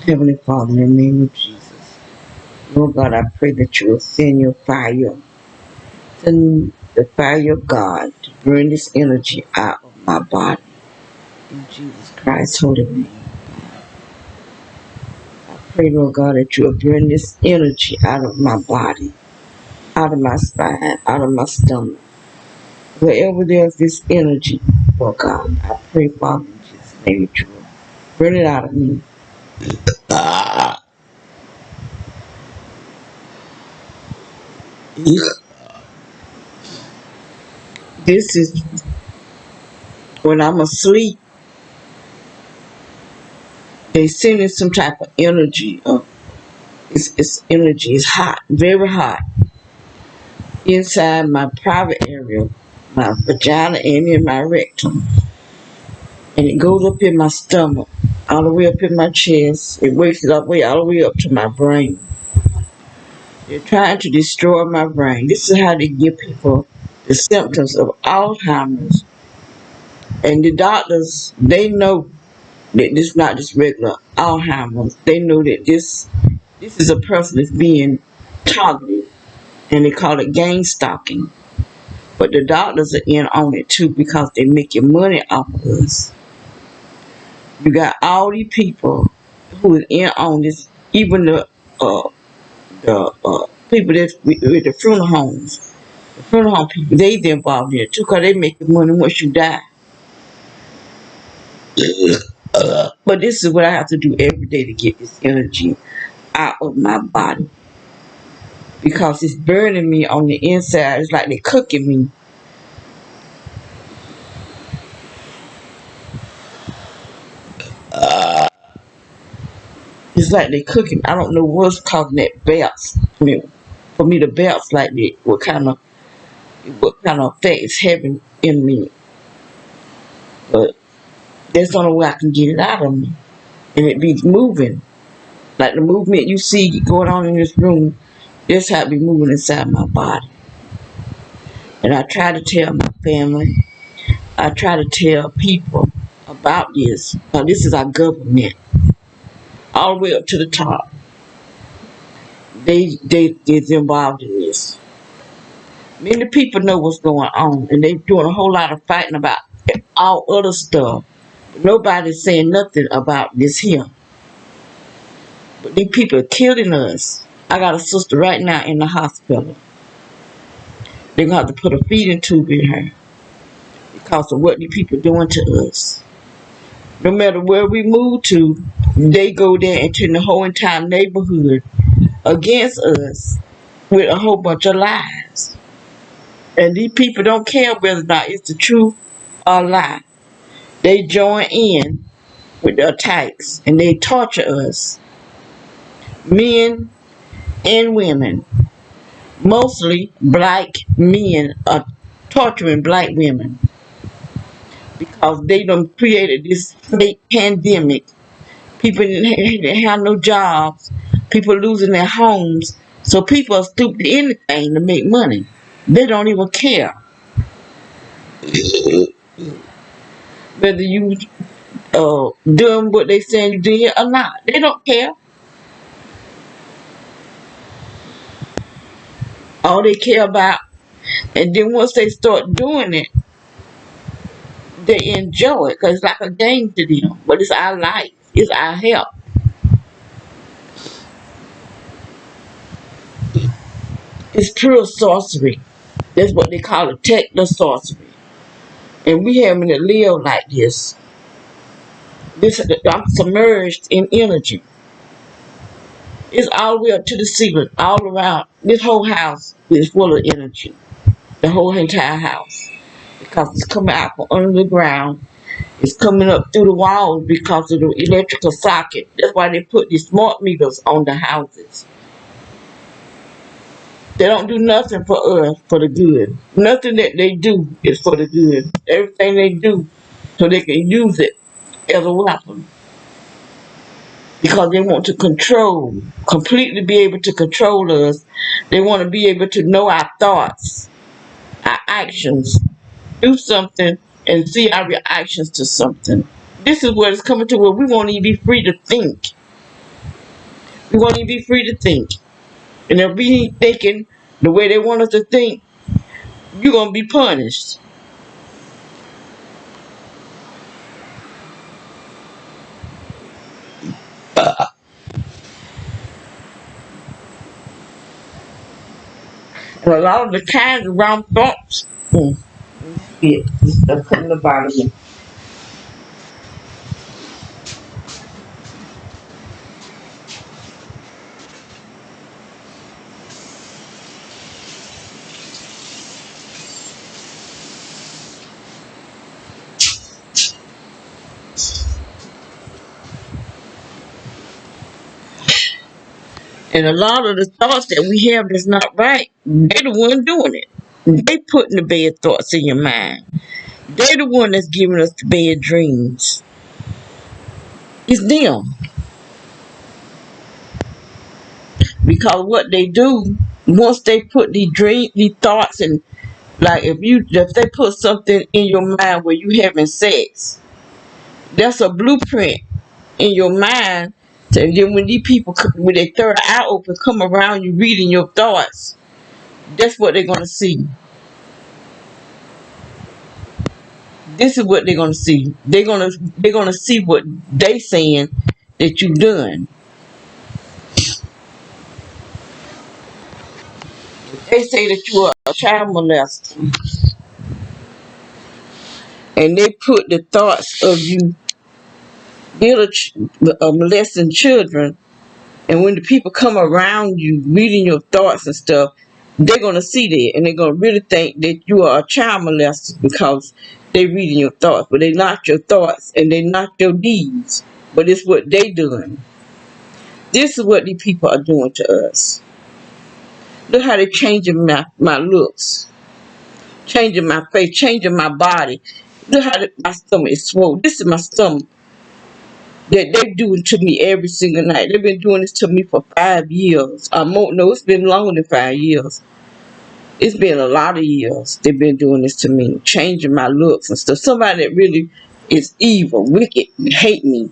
Heavenly Father, in the name of Jesus, Lord God, I pray that you will send your fire, send the fire of God to burn this energy out of my body. In Jesus Christ's holy name. I pray, Lord God, that you will burn this energy out of my body, out of my spine, out of my stomach. Wherever there's this energy, Lord God, I pray, Father, in Jesus' name that you will burn it out of me. This is when I'm asleep, they send in some type of energy. It's energy. It's hot, very hot. Inside my private area, my vagina and in my rectum. And it goes up in my stomach, all the way up in my chest. It wakes it up all the way up to my brain. They're trying to destroy my brain. This is how they give people the symptoms of Alzheimer's. And the doctors, they know that this is not just regular Alzheimer's. They know that this is a person that's being targeted. And they call it gang stalking. But the doctors are in on it too because they're making money off of us. You got all these people who is in on this, even the people that's with the funeral homes. The funeral home people, they involved in it too because they making money once you die. But this is what I have to do every day to get this energy out of my body because it's burning me on the inside. It's like they're cooking me. It's like they're cooking. I don't know what's causing that bounce. I mean, for me to bounce like that, what kind of effect it's having in me. But that's the only way I can get it out of me. And it be moving. Like the movement you see going on in this room, that's how it be moving inside my body. And I try to tell my family, I try to tell people about this. Now this is our government. All the way up to the top. They is involved in this. Many people know what's going on and they doing a whole lot of fighting about all other stuff. Nobody's saying nothing about this here. But these people are killing us. I got a sister right now in the hospital. They're going to have to put a feeding tube in her because of what these people doing to us. No matter where we move to, they go there and turn the whole entire neighborhood against us with a whole bunch of lies. And these people don't care whether or not it's the truth or a lie. They join in with the attacks and they torture us. Men and women. Mostly black men are torturing black women because they done created this fake pandemic. People didn't have no jobs. People losing their homes. So people are stupid to anything to make money. They don't even care whether you doing what they saying you did or not. They don't care. All they care about, and then once they start doing it, they enjoy it because it's like a game to them. But it's our life. It's our health. It's pure sorcery. That's what they call it, techno sorcery. And we having to live like this. I'm submerged in energy. It's all the way up to the ceiling, all around. This whole house is full of energy. The whole entire house. Because it's coming out from under the ground. It's coming up through the walls because of the electrical socket. That's why they put these smart meters on the houses. They don't do nothing for us for the good. Nothing that they do is for the good. Everything they do so they can use it as a weapon. because they want to completely be able to control us. They want to be able to know our thoughts, our actions, do something and see our reactions to something. This is what it's coming to, where we won't even be free to think. We won't even be free to think. And if we ain't thinking the way they want us to think, you're going to be punished. And a lot of the times around thoughts, yeah, that's putting the bottom in. And a lot of the thoughts that we have that's not right, they're the one doing it. They putting the bad thoughts in your mind. They're the one that's giving us the bad dreams. It's them. Because what they do, once they put these thoughts, and like if they put something in your mind where you having sex, that's a blueprint in your mind. So then when these people, with their third eye open, come around you reading your thoughts, that's what they're gonna see. This is what they're gonna see. They're gonna see what they saying that you done. They say that you are a child molester, and they put the thoughts of you molesting children. And when the people come around you reading your thoughts and stuff, they're gonna see that, and they're gonna really think that you are a child molester because they reading your thoughts. But they not your thoughts, and they not your deeds. But it's what they doing. This is what these people are doing to us. Look how they changing my looks, changing my face, changing my body. Look how my stomach is swollen. This is my stomach that they doing to me every single night. They've been doing this to me for 5 years. No, it's been longer than 5 years. It's been a lot of years they've been doing this to me, changing my looks and stuff. Somebody that really is evil, wicked, and hate me,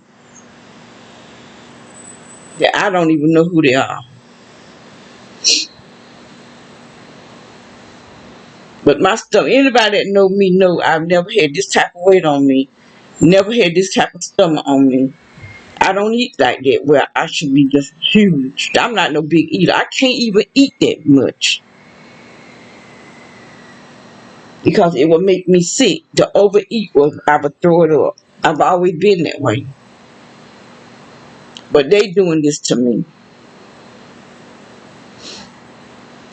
that I don't even know who they are. But my stomach, anybody that know me know I've never had this type of weight on me, never had this type of stomach on me. I don't eat like that where I should be just huge. I'm not no big eater. I can't even eat that much because it would make me sick. To overeat, I would throw it up. I've always been that way. But they doing this to me.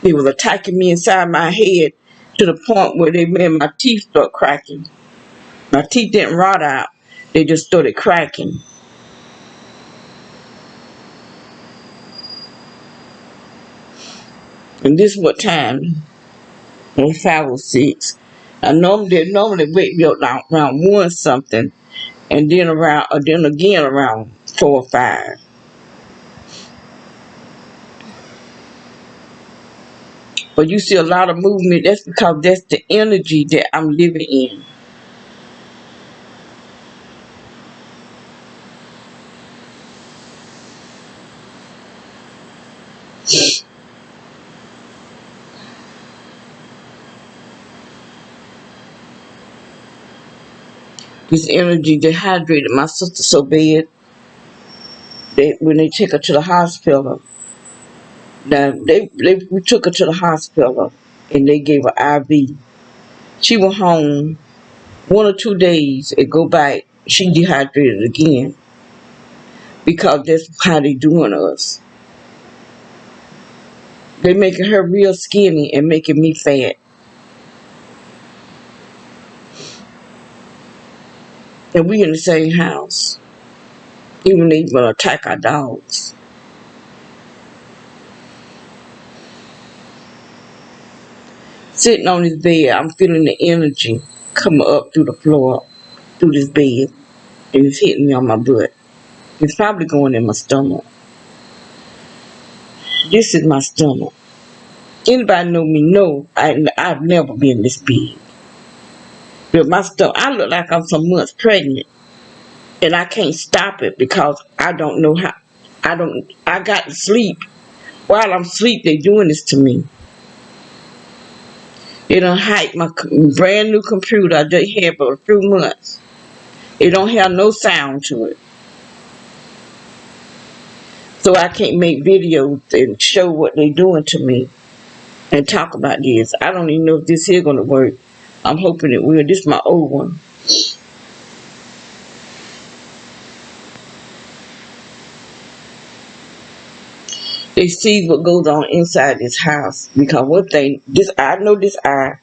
They was attacking me inside my head to the point where they made my teeth start cracking. My teeth didn't rot out. They just started cracking. And this what time? It was 5 or 6. They normally wake me up around 1 something, and then again around 4 or 5. But you see a lot of movement. That's because that's the energy that I'm living in. This energy dehydrated my sister so bad that when they take her to the hospital, now we took her to the hospital and they gave her IV. She went home 1 or 2 days and go back. She dehydrated again because that's how they doing us. They making her real skinny and making me fat. And we in the same house. Even they gonna attack our dogs. Sitting on this bed, I'm feeling the energy coming up through the floor, through this bed, and it's hitting me on my butt. It's probably going in my stomach. This is my stomach. Anybody know me know I've never been this big. But my stomach, I look like I'm some months pregnant. And I can't stop it because I don't know how. I got to sleep. While I'm asleep, they doing this to me. They done hacked my brand new computer I just had for a few months. It don't have no sound to it. So I can't make videos and show what they doing to me and talk about this. I don't even know if this here gonna work. I'm hoping it will. This is my old one. They see what goes on inside this house because one thing, this I know this eye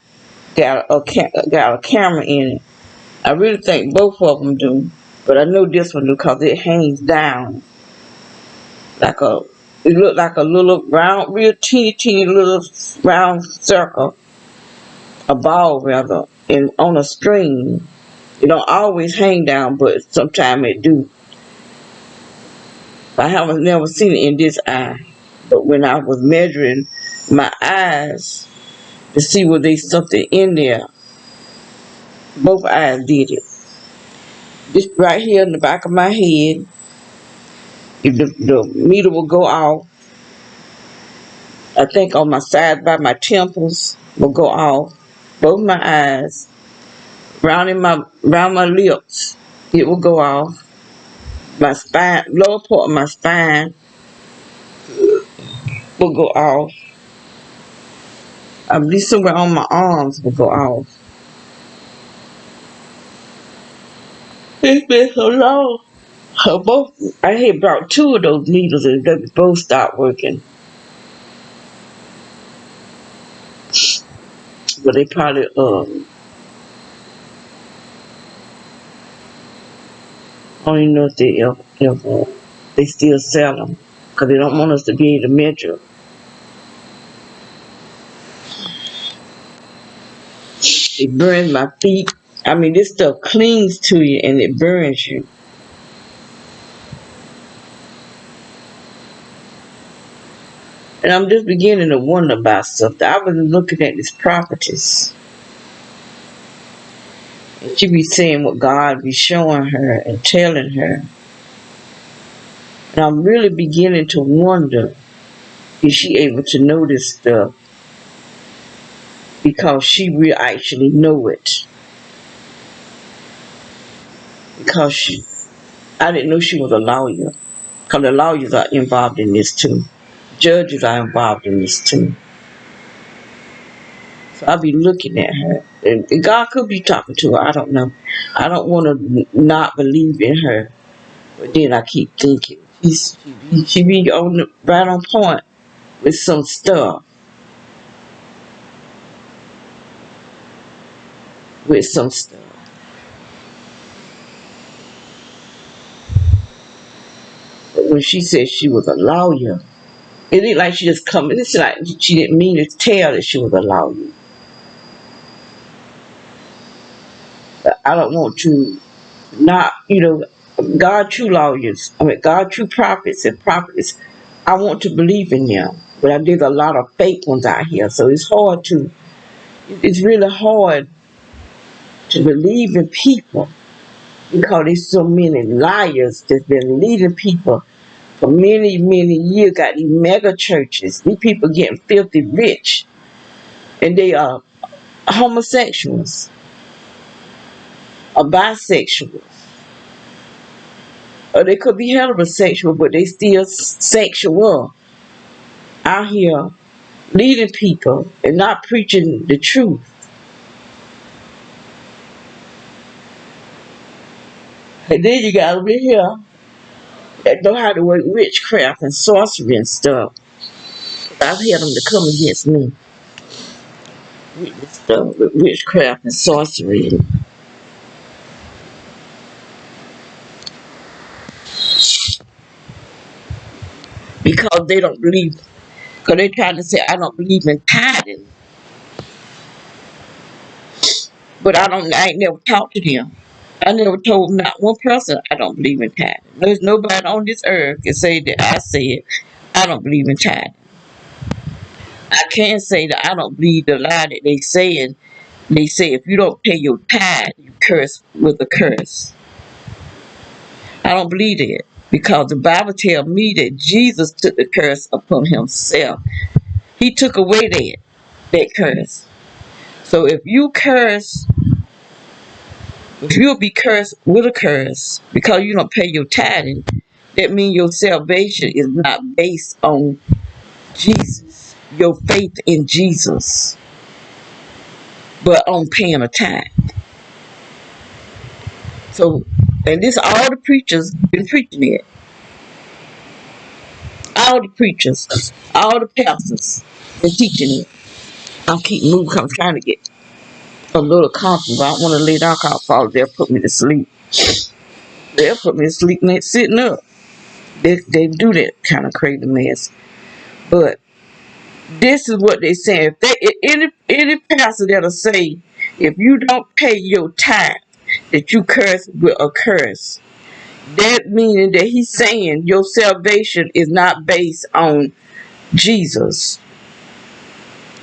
got a camera in it. I really think both of them do, but I know this one do because it hangs down like a. It looked like a little round, real teeny little round circle, a ball rather, and on a string. It don't always hang down, but sometimes it do. I haven't never seen it in this eye, but when I was measuring my eyes to see whether there's something in there, both eyes did it. This right here in the back of my head, if the meter will go off, I think on my side by my temples will go off. Both my eyes, around my lips, it will go off. My spine, lower part of my spine will go off. I believe somewhere on my arms will go off. It's been so long. I had brought two of those needles and they both stopped working. But they probably I don't even know if they still sell them because they don't want us to be able to measure. It burns my feet. I mean, this stuff clings to you and it burns you. And I'm just beginning to wonder about stuff. I was looking at these properties. And she be saying what God be showing her and telling her. And I'm really beginning to wonder, is she able to know this stuff? Because she will actually know it. Because I didn't know she was a lawyer. Because the lawyers are involved in this too. Judges are involved in this too. So I'll be looking at her. And God could be talking to her. I don't know. I don't want to not believe in her. But then I keep thinking, she be right on point with some stuff. With some stuff. But when she said she was a lawyer, it ain't like she just come. It's like she didn't mean to tell that she was a lawyer. But I don't want to not, God true lawyers. I mean, God true prophets and prophets. I want to believe in them, but there's a lot of fake ones out here. So it's hard to. It's really hard to believe in people because there's so many liars that's been leading people for many years. Got these mega churches. These people getting filthy rich, and they are homosexuals, or bisexuals, or they could be heterosexual, but they still sexual out here leading people and not preaching the truth. And then you got over here that know how to work witchcraft and sorcery and stuff. I've had them to come against me with this stuff, with witchcraft and sorcery. Because they don't believe, because they trying to say I don't believe in tithing. But I ain't never talked to them. I never told not one person I don't believe in tithing. There's nobody on this earth can say that I said I don't believe in tithing. I can't say that I don't believe the lie that they say. And they say if you don't pay your tithe, you curse with a curse. I don't believe that because the Bible tells me that Jesus took the curse upon himself. He took away that curse. So if you'll be cursed with a curse because you don't pay your tithing, that means your salvation is not based on Jesus, your faith in Jesus, but on paying a tithe. So, and this all the preachers been preaching it. All the preachers, all the pastors been teaching it. I keep moving 'cause I'm trying to get a little comfortable. I don't want to lay down 'cause I'll fall. They'll put me to sleep. They'll put me to sleep and they're sitting up. They do that kind of crazy mess. But this is what they say. Any pastor that'll say, if you don't pay your tithe, that you curse with a curse. That meaning that he's saying your salvation is not based on Jesus.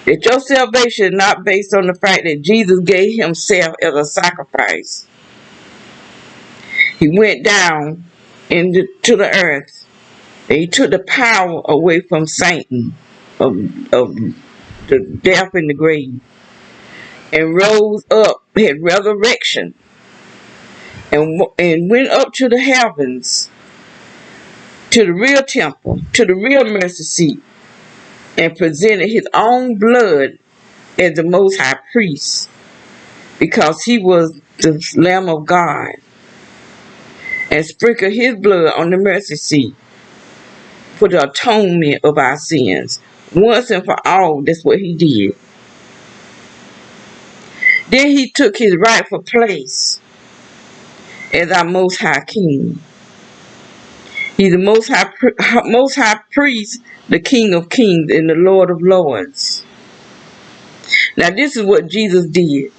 That your salvation is not based on the fact that Jesus gave himself as a sacrifice. He went down to the earth. And he took the power away from Satan of the death in the grave. And rose up, had resurrection. And went up to the heavens. To the real temple. To the real mercy seat. And presented his own blood as the most high priest. Because he was the Lamb of God. And sprinkled his blood on the mercy seat for the atonement of our sins. Once and for all, that's what he did. Then he took his rightful place as our most high king. He's the most high priest, the King of kings and the Lord of lords. Now this is what Jesus did.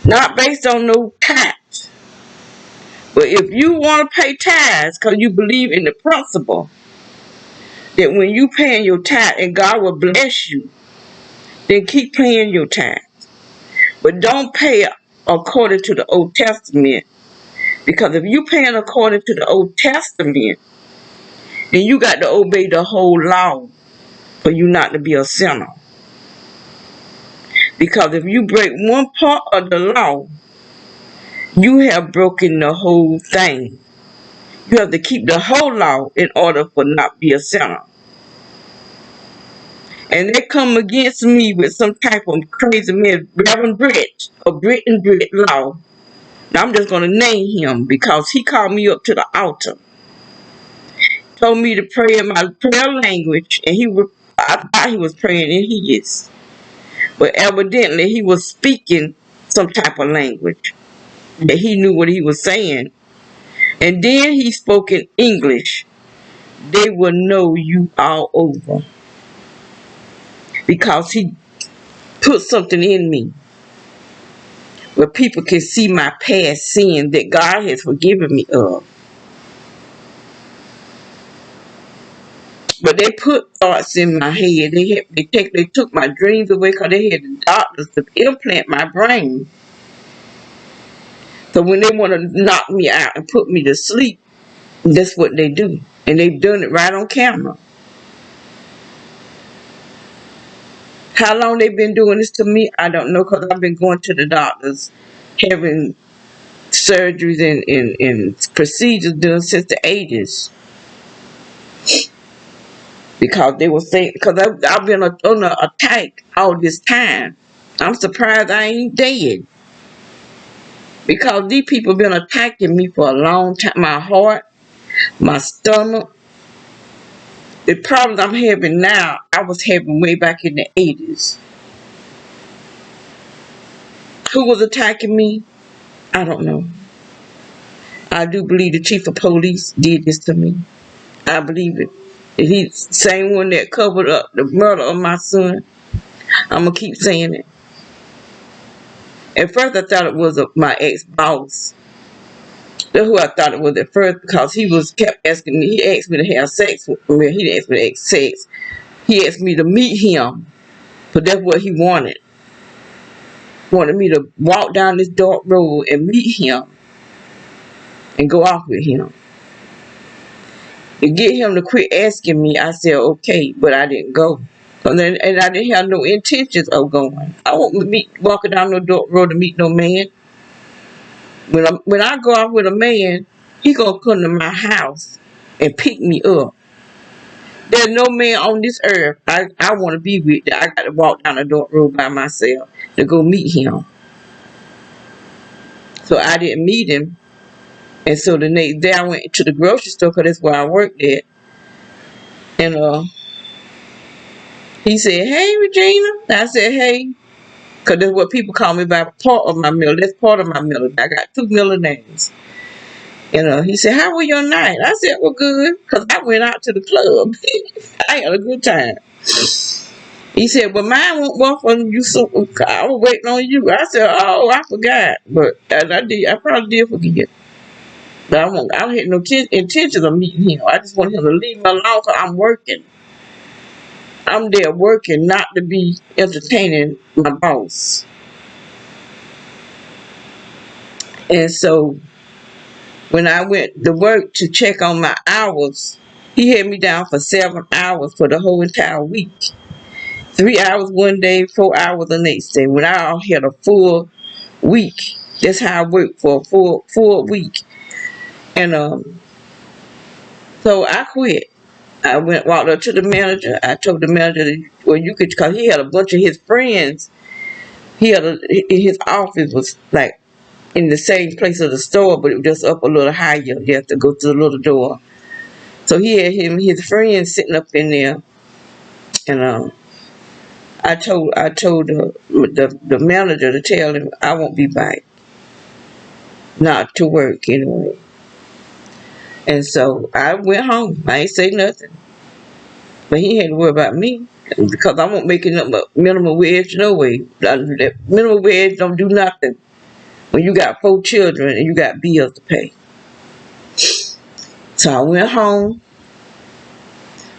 Not based on no tithes. But if you want to pay tithes because you believe in the principle that when you paying your tithe and God will bless you, then keep paying your tithe. But don't pay according to the Old Testament. Because if you paying according to the Old Testament, then you got to obey the whole law for you not to be a sinner. Because if you break one part of the law, you have broken the whole thing. You have to keep the whole law in order for not be a sinner. And they come against me with some type of crazy man, Reverend Brett, or Brett and Brett law. Now I'm just going to name him because he called me up to the altar. Told me to pray in my prayer language, and I thought he was praying in his. But evidently he was speaking some type of language that he knew what he was saying. And then he spoke in English. They will know you all over. Because he put something in me where people can see my past sin that God has forgiven me of. But they put thoughts in my head. They took my dreams away because they had the doctors to implant my brain. So when they want to knock me out and put me to sleep, that's what they do. And they've done it right on camera. How long they've been doing this to me, I don't know, because I've been going to the doctors, having surgeries and procedures done since the 80s. Because they were saying, because I've been on an attack all this time. I'm surprised I ain't dead. Because these people been attacking me for a long time. My heart, my stomach. The problems I'm having now, I was having way back in the 80s. Who was attacking me? I don't know. I do believe the chief of police did this to me. I believe it. If he's the same one that covered up the murder of my son, I'm going to keep saying it. At first I thought it was my ex-boss. That's who I thought it was at first, because he was kept asking me. He asked me to have sex with me. He didn't ask me to have sex. He asked me to meet him, but that's what he wanted. Wanted me to walk down this dark road and meet him and go off with him. To get him to quit asking me, I said okay, but I didn't go. And I didn't have no intentions of going. I won't walking down no dark road to meet no man. When I go off with a man, he gonna come to my house and pick me up. There's no man on this earth I want to be with that I got to walk down the dark road by myself to go meet him. So I didn't meet him. And so the next day I went to the grocery store, because that's where I worked at. And he said, "Hey, Regina." I said, "Hey." Because that's what people call me by part of my middle. That's part of my middle. I got 2 middle names. And he said, "How was your night?" I said, "Well, good." Because I went out to the club. I had a good time. He said, "Well, mine won't work on you, so I was waiting on you." I said, "Oh, I forgot." But I probably did forget. But I had no intentions of meeting him. I just want him to leave me alone, because I'm working. I'm there working, not to be entertaining my boss. And so when I went to work to check on my hours, he had me down for 7 hours for the whole entire week. 3 hours one day, 4 hours the next day. When I had a full week, that's how I worked for a full week. And so I quit. I walked up to the manager. I told the manager, well, you could, because he had a bunch of his friends. His office was like in the same place of the store, but it was just up a little higher. You have to go to the little door. So he had his friends sitting up in there, and I told the manager to tell him I won't be back, not to work anyway. And so I went home. I ain't say nothing, but he had to worry about me, because I won't making up a minimum wage no way. That minimum wage don't do nothing when you got 4 children and you got bills to pay. So I went home.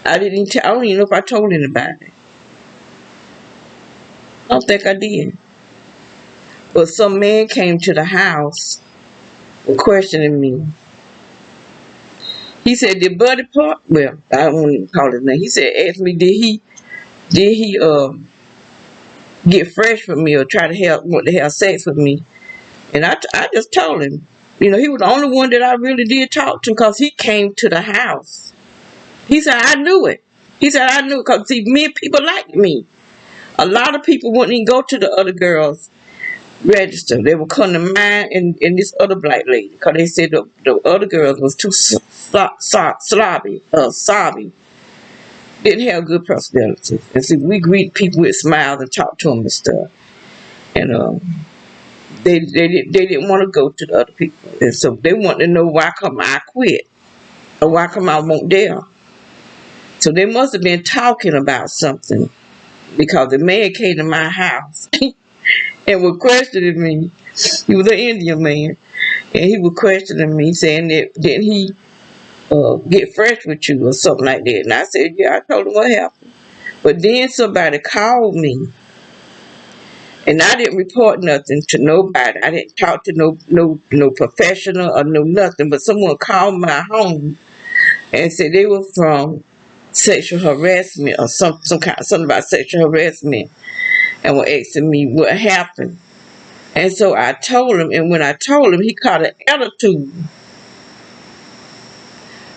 I don't even know if I told anybody. I don't think I did. But some man came to the house and questioning me. He said, "Did Buddy Park?" Well, I don't even call his name. He said, asked me, did he get fresh with me or want to have sex with me? And I just told him, he was the only one that I really did talk to, because he came to the house. He said, "I knew it." He said, "I knew it, because see, me and people like me. A lot of people wouldn't even go to the other girls' register. They would come to mine and this other black lady, because they said the other girls was too sloppy, sobby. Didn't have good personality. And see, we greet people with smiles and talk to them and stuff. And they didn't want to go to the other people. And so they wanted to know why come I quit, or why come I won't dare. So they must have been talking about something, because the man came to my house and was questioning me. He was an Indian man, and he was questioning me, saying that didn't he get fresh with you or something like that. And I said, yeah. I told him what happened. But then somebody called me, and I didn't report nothing to nobody. I didn't talk to no professional or no nothing. But someone called my home and said they were from sexual harassment or something about sexual harassment, and were asking me what happened. And so I told him, and when I told him, he caught an attitude.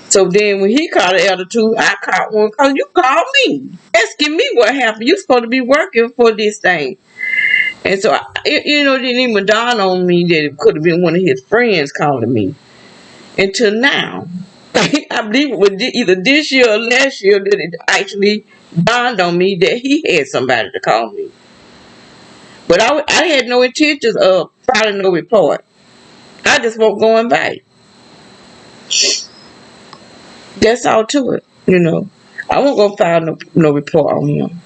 So then when he caught an attitude, I caught one, because you called me asking me what happened. You supposed to be working for this thing. And so, it didn't even dawn on me that it could have been one of his friends calling me. Until now. I believe it was either this year or last year that it actually dawned on me that he had somebody to call me. But I had no intentions of filing no report. I just won't going back. That's all to it, I won't go file no report on him.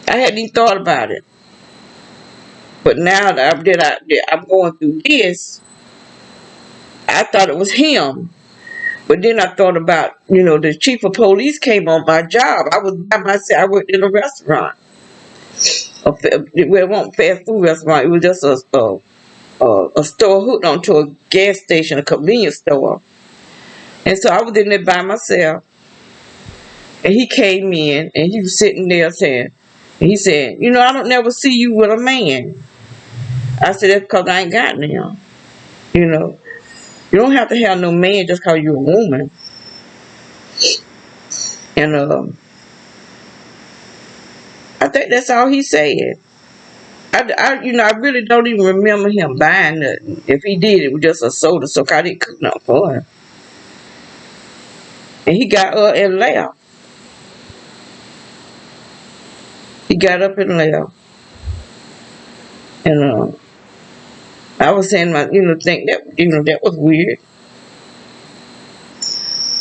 I hadn't even thought about it. But now that I'm going through this, I thought it was him. But then I thought about, the chief of police came on my job. I was by myself. I worked in a restaurant. Well, it wasn't a fast food restaurant. It was just a store hooked onto a gas station, a convenience store. And so I was in there by myself. And he came in and he was sitting there saying, he said, I don't never see you with a man. I said, that's because I ain't got none. You don't have to have no man just because you're a woman. And I think that's all he said. I really don't even remember him buying nothing. If he did, it was just a soda, so I didn't cook nothing for him. And he got up and left. He got up and left. And I was saying, think that, that was weird.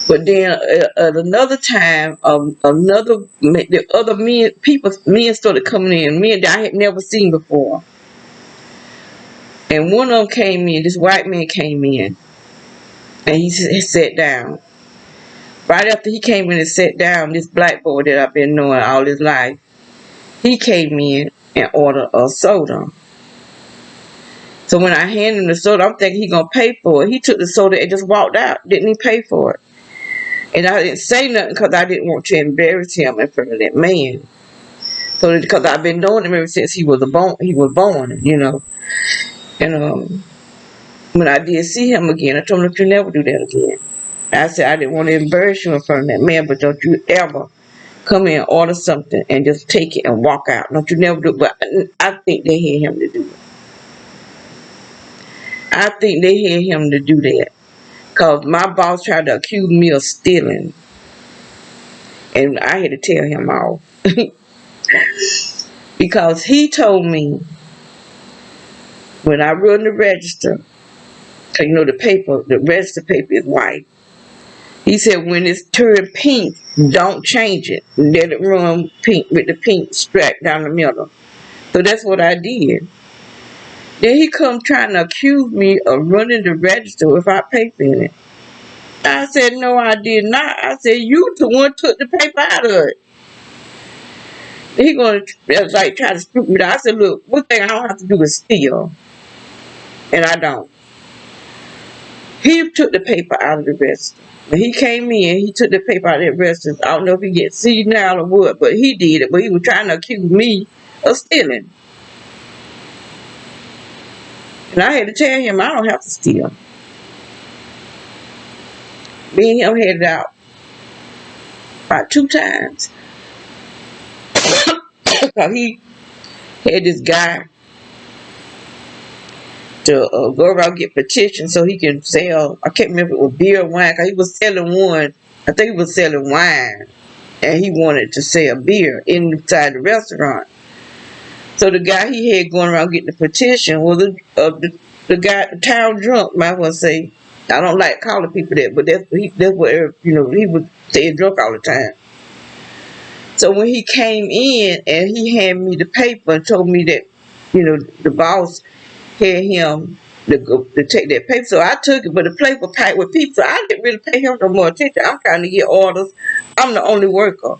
But then at another time, the other men started coming in, men that I had never seen before. And one of them came in, this white man came in, and he sat down. Right after he came in and sat down, this black boy that I've been knowing all his life, he came in and ordered a soda. So when I handed him the soda, I'm thinking he gonna pay for it. He took the soda and just walked out, didn't even pay for it. And I didn't say nothing because I didn't want to embarrass him in front of that man. So because I've been knowing him ever since he was born, And when I did see him again, I told him that you never do that again. I said I didn't want to embarrass you in front of that man, but don't you ever come in and order something and just take it and walk out. Don't you never do it. But I think they had him to do it. I think they had him to do that. Because my boss tried to accuse me of stealing. And I had to tell him off. Because he told me when I run the register, the register paper is white. He said when it's turned pink, don't change it. Let it run pink with the pink strap down the middle. So that's what I did. Then he come trying to accuse me of running the register without paper in it. I said, no, I did not. I said, you the one took the paper out of it. He gonna try to spook me. I said, look, one thing I don't have to do is steal. And I don't. He took the paper out of the register. When he came in, he took the paper out of the register. I don't know if he gets senile or what, but he did it. But he was trying to accuse me of stealing. And I had to tell him I don't have to steal. Me and him headed out about 2 times. Because he had this guy to go around and get petitions so he can sell, I can't remember if it was beer or wine, because he was selling one, I think he was selling wine, and he wanted to sell beer inside the restaurant. So the guy he had going around getting the petition was the guy, the town drunk, might want to say. I don't like calling people that, but that's what he was saying drunk all the time. So when he came in and he handed me the paper and told me that, the boss had him to take that paper. So I took it, but the plate was packed with people. So I didn't really pay him no more attention. I'm trying to get orders. I'm the only worker.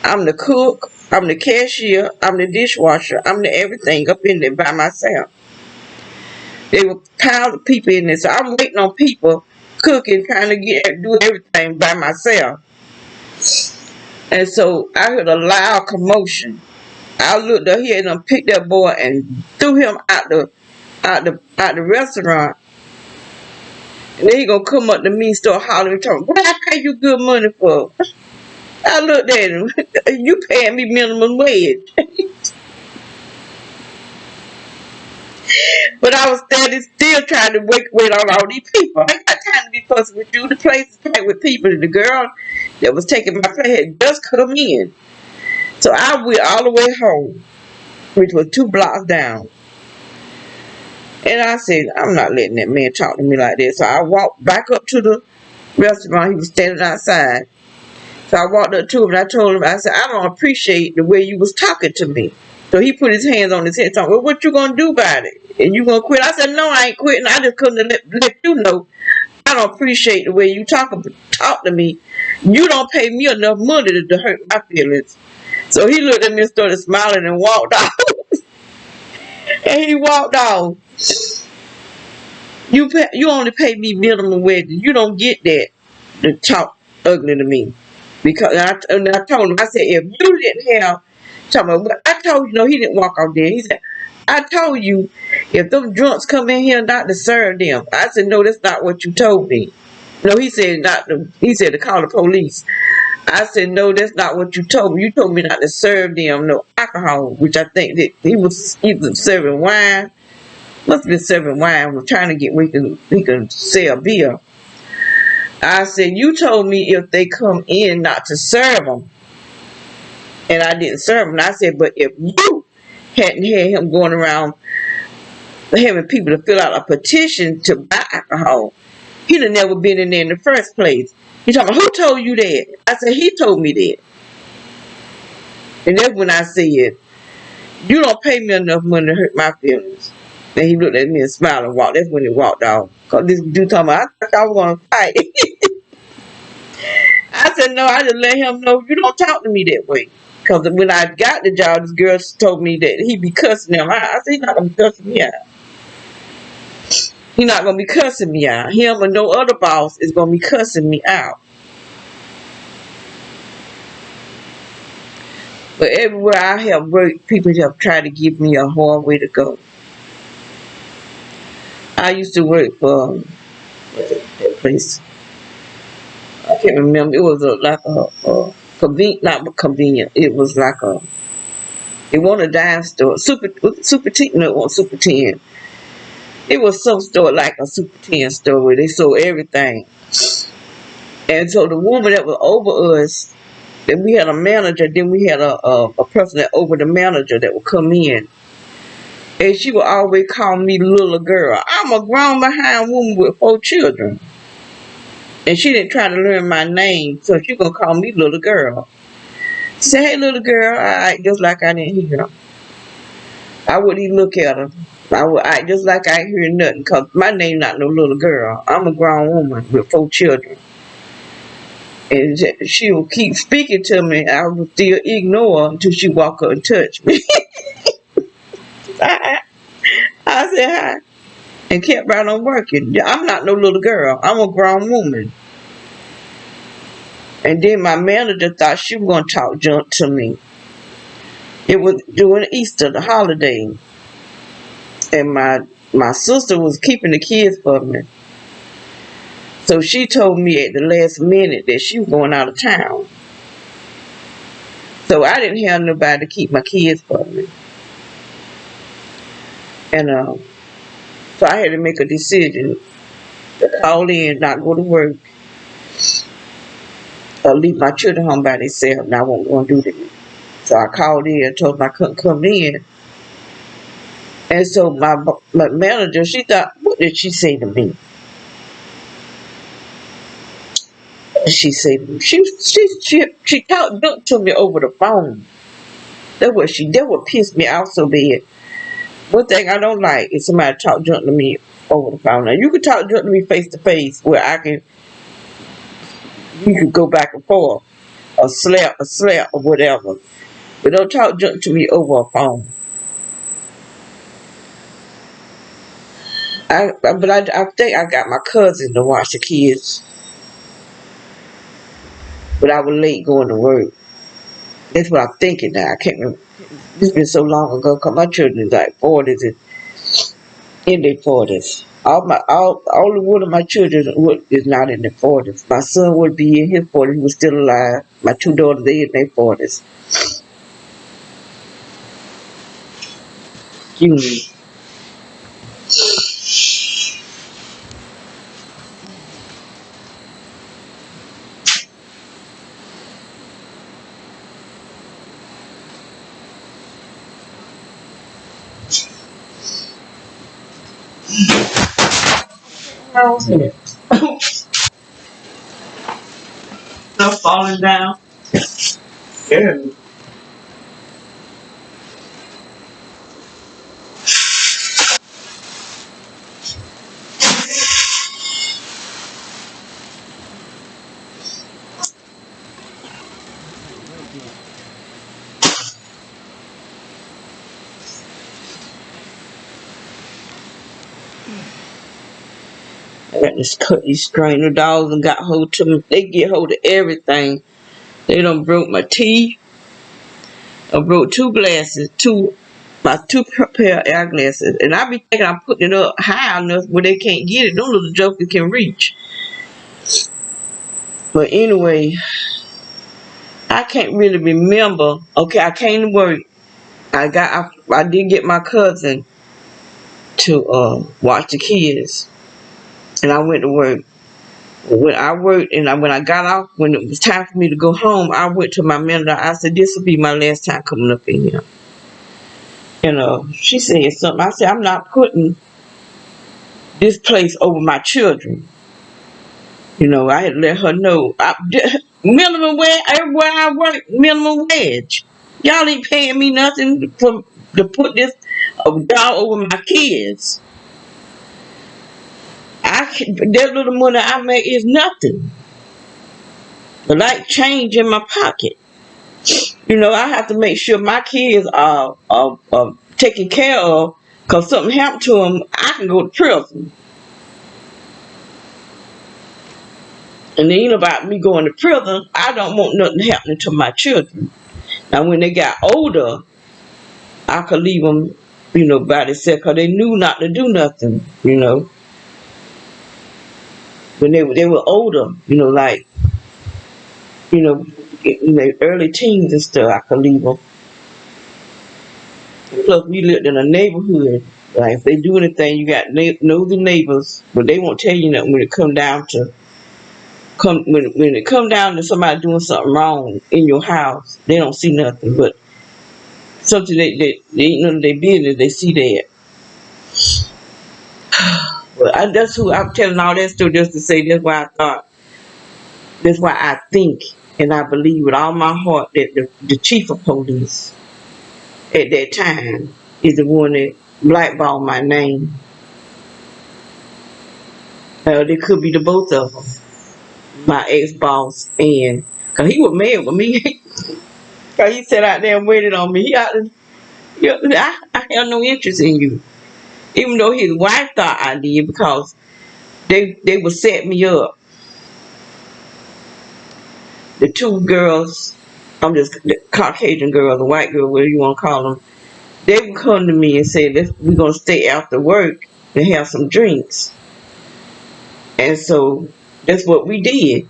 I'm the cook. I'm the cashier. I'm the dishwasher. I'm the everything up in there by myself. They were piles of people in there. So I'm waiting on people cooking, trying to do everything by myself. And so I heard a loud commotion. I looked up here and picked that boy and threw him out the restaurant. And then he gonna come up to me and start hollering, talking, what I pay you good money for? I looked at him, you paying me minimum wage. But I was still trying to wait on all these people. I ain't got time to be fussing with you. The place is packed with people. The girl that was taking my place had just come in. So I went all the way home, which was 2 blocks down. And I said, I'm not letting that man talk to me like this. So I walked back up to the restaurant. He was standing outside. So I walked up to him and I told him, I said, I don't appreciate the way you was talking to me. So he put his hands on his head, talking, well, what you going to do about it? And you going to quit? I said, no, I ain't quitting. I just couldn't let you know I don't appreciate the way you talk to me. You don't pay me enough money to hurt my feelings. So he looked at me and started smiling and walked off. And he walked off. You only pay me minimum wage. You don't get that to talk ugly to me. Because I told him, I said, if you didn't have, I told you, no, he didn't walk out there. He said, I told you, if them drunks come in here not to serve them. I said, no, that's not what you told me. No, he said not to, he said to call the police. I said, no, that's not what you told me. You told me not to serve them no alcohol, which I think that he was either serving wine, must have been serving wine, was trying to get where he can sell beer. I said, you told me if they come in not to serve them, and I didn't serve them. I said, but if you hadn't had him going around having people to fill out a petition to buy alcohol, he'd have never been in there in the first place. He talking about, who told you that? I said, he told me that. And that's when I said, you don't pay me enough money to hurt my feelings. And he looked at me and smiled and walked. That's when he walked off. Because this dude talking about, I thought I was going to fight. I said, no, I just let him know you don't talk to me that way. Because when I got the job, this girl told me that he be cussing them out. I said, he's not going to be cussing me out. He's not going to be cussing me out. Him and no other boss is going to be cussing me out. But everywhere I have worked, people have tried to give me a hard way to go. I used to work for that place. I can't remember. It was a convenient, not convenient. It was like it wasn't a dime store. Super 10, no, it wasn't Super 10. It was some store like a Super 10 store where they sold everything. And so the woman that was over us, then we had a manager, then we had a person that over the manager that would come in. And she would always call me little girl. I'm a grown behind woman with 4 children. And she didn't try to learn my name, so she gonna call me little girl. She said, hey little girl, I act just like I didn't hear her. I wouldn't even look at her. I would act just like I ain't hear nothing, because my name not no little girl. I'm a grown woman with 4 children. And she would keep speaking to me. I would still ignore her until she walk up and touch me. I said hi. And kept right on working. I'm not no little girl. I'm a grown woman. And then my manager thought she was going to talk junk to me. It was during Easter, the holiday. And my sister was keeping the kids for me. So she told me at the last minute that she was going out of town. So I didn't have nobody to keep my kids for me. And so I had to make a decision to call in, not go to work, or leave my children home by themselves, and I wasn't going to do that. So I called in and told them I couldn't come in. And so my manager, she thought, what did she say to me? What did she say to me? She talked junk to me over the phone. That what pissed me off so bad. One thing I don't like is somebody talk junk to me over the phone. Now you can talk junk to me face to face where you can go back and forth, or slap or whatever. But don't talk junk to me over a phone. I think I got my cousin to watch the kids. But I was late going to work. That's what I'm thinking now. I can't remember. It's been so long ago because my children is like 40s and in their 40s. Only one of my children is not in their 40s. My son would be in his 40s. He was still alive. My 2 daughters, they in their 40s. Excuse me. How's it? Stuff falling down. Yeah. got to cut these strainer dogs and got hold to them. They get hold of everything. They done broke my teeth. I broke two glasses, my two pair of eyeglasses. And I be thinking I'm putting it up high enough where they can't get it. Those little jokers can reach. But anyway, I can't really remember. Okay, I came to work. I did get my cousin to watch the kids. And I went to work. When I worked and when I got off, when it was time for me to go home, I went to my manager. I said, this will be my last time coming up in here. And she said something. I said, I'm not putting this place over my children. I had to let her know. Minimum wage, everywhere I work, minimum wage. Y'all ain't paying me nothing to put this dog over my kids. That little money I make is nothing. Like change in my pocket. I have to make sure my kids are taken care of, because something happened to them, I can go to prison. And then about me going to prison, I don't want nothing happening to my children. Now, when they got older, I could leave them, by themselves, because they knew not to do nothing, When they were older, like, in their early teens and stuff, I could leave them. Plus, we lived in a neighborhood. Like, if they do anything, you got nosy neighbors, but they won't tell you nothing when it come down to when it come down to somebody doing something wrong in your house. They don't see nothing, but something they ain't none of their business. They see that. But that's who I'm telling all that story just to say. That's why I think and I believe with all my heart that the chief of police at that time is the one that blackballed my name. They could be the both of them. My ex-boss, and because he was mad with me. Because he sat out there and waited on me. I have no interest in you. Even though his wife thought I did, because they would set me up. The two girls, I'm just the Caucasian girls, the white girl, whatever you want to call them, they would come to me and say, we're going to stay after work and have some drinks. And so that's what we did.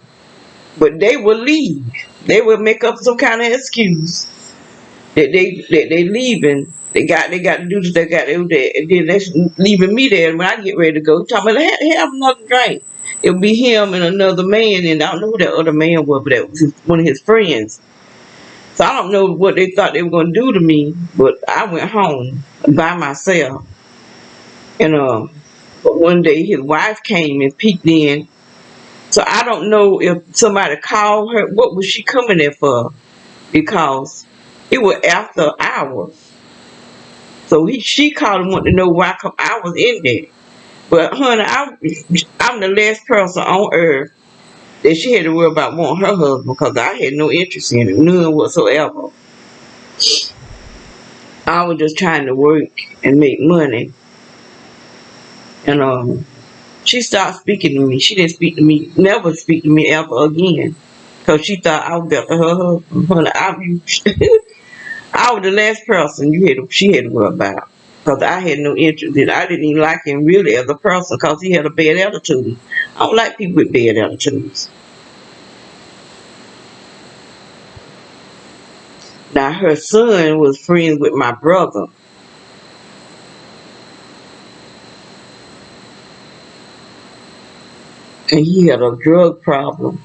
But they would leave. They would make up some kind of excuse that they leaving. They got to do this. They got to do that. And then they're leaving me there. And when I get ready to go, talking about have another drink. It'll be him and another man, and I don't know who that other man was, but that was one of his friends. So I don't know what they thought they were going to do to me, but I went home by myself. And but one day his wife came and peeked in. So I don't know if somebody called her. What was she coming there for? Because it was after hours. So she called and wanted to know why I was in there. But honey, I'm the last person on earth that she had to worry about wanting her husband, because I had no interest in it, none whatsoever. I was just trying to work and make money. And she stopped speaking to me. She didn't speak to me, never speak to me ever again, because she thought I was better her husband. Honey, I was the last person she had to worry about, because I had no interest in it. I didn't even like him really as a person, because he had a bad attitude. I don't like people with bad attitudes. Now, her son was friends with my brother. And he had a drug problem.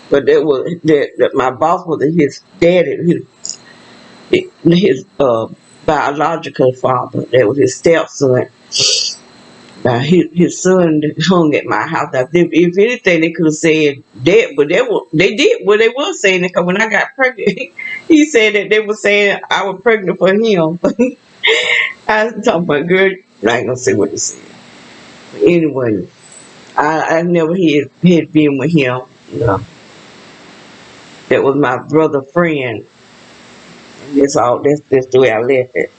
But that my boss was his daddy, his biological father. That was his stepson. Now his son hung at my house. Now, if anything, they could have said that, but they did what they were saying. Because when I got pregnant, he said that they were saying I was pregnant for him. I was talking about, girl, I ain't gonna say what they said. But anyway, I never had been with him. That was my brother's friend. And that's all. That's the way I left it.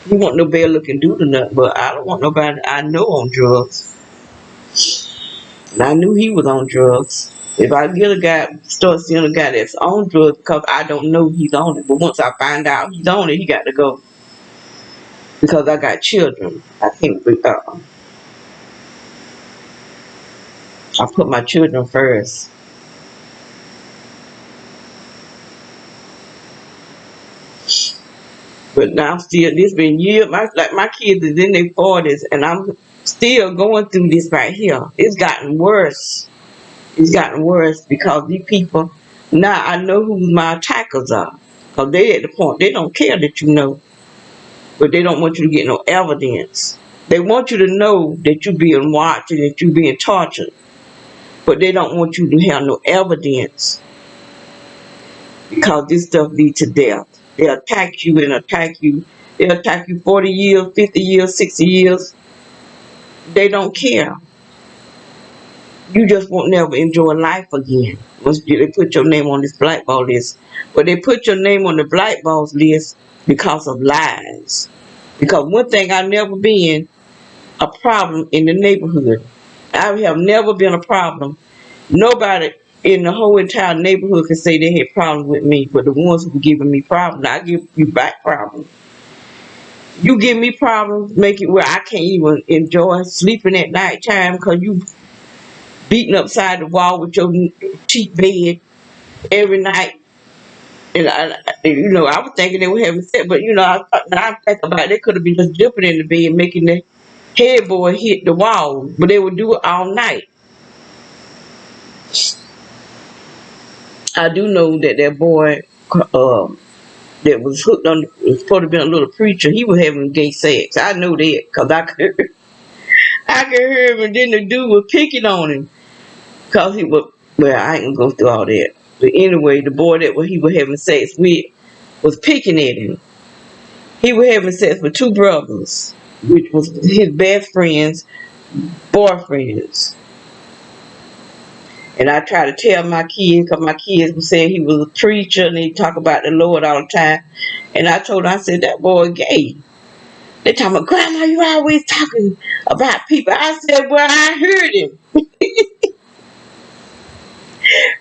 He want no bad looking dude or nothing, but I don't want nobody I know on drugs. And I knew he was on drugs. If I get a guy, start seeing a guy that's on drugs, because I don't know he's on it. But once I find out he's on it, he got to go. Because I got children. I can't I put my children first. But now still, this been years. My kids is in their 40s, and I'm still going through this right here. It's gotten worse. It's gotten worse because these people, now I know who my attackers are. Because they at the point, they don't care that you know. But they don't want you to get no evidence. They want you to know that you're being watched and that you're being tortured. But they don't want you to have no evidence. Because this stuff leads to death. They attack you and attack you. They attack you 40 years, 50 years, 60 years. They don't care. You just won't never enjoy life again. Once they put your name on this blackball list. But they put your name on the blackball list because of lies. Because one thing I've never been a problem in the neighborhood. I have never been a problem. Nobody in the whole entire neighborhood can say they had problems with me, but the ones who were giving me problems, I give you back problems. You give me problems, make it where I can't even enjoy sleeping at night time because you beating upside the wall with your cheap bed every night. And I was thinking they were having sex, but I think about it, they could have been just jumping in the bed, making the headboard hit the wall, but they would do it all night. I do know that boy that was hooked on, was supposed to be a little preacher, he was having gay sex. I know that because I could hear him, and then the dude was picking on him because he was, well, I ain't gonna go through all that. But anyway, the boy that he was having sex with was picking at him. He was having sex with two brothers, which was his best friends' boyfriends. And I try to tell my kids, because my kids were saying he was a preacher and he talk about the Lord all the time. And I told them, I said, that boy gay. They talking about, Grandma, you always talking about people. I said, well, I heard him.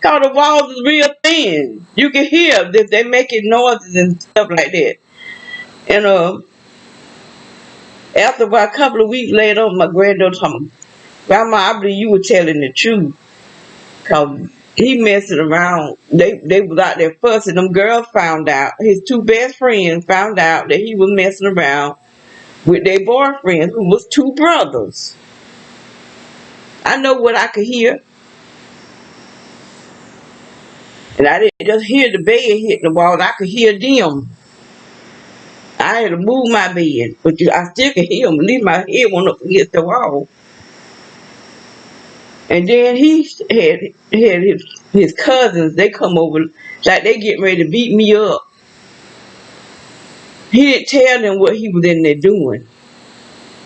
Because the walls is real thin. You can hear that they making noises and stuff like that. And after about a couple of weeks later, my granddaughter told me, Grandma, I believe you were telling the truth. Because he messing around. They was out there fussing. Them girls found out. His two best friends found out that he was messing around with their boyfriends, who was two brothers. I know what I could hear. And I didn't just hear the bed hitting the wall. I could hear them. I had to move my bed. But I still could hear them. At least my head went up against the wall. And then he had his cousins. They come over like they getting ready to beat me up. He didn't tell them what he was in there doing.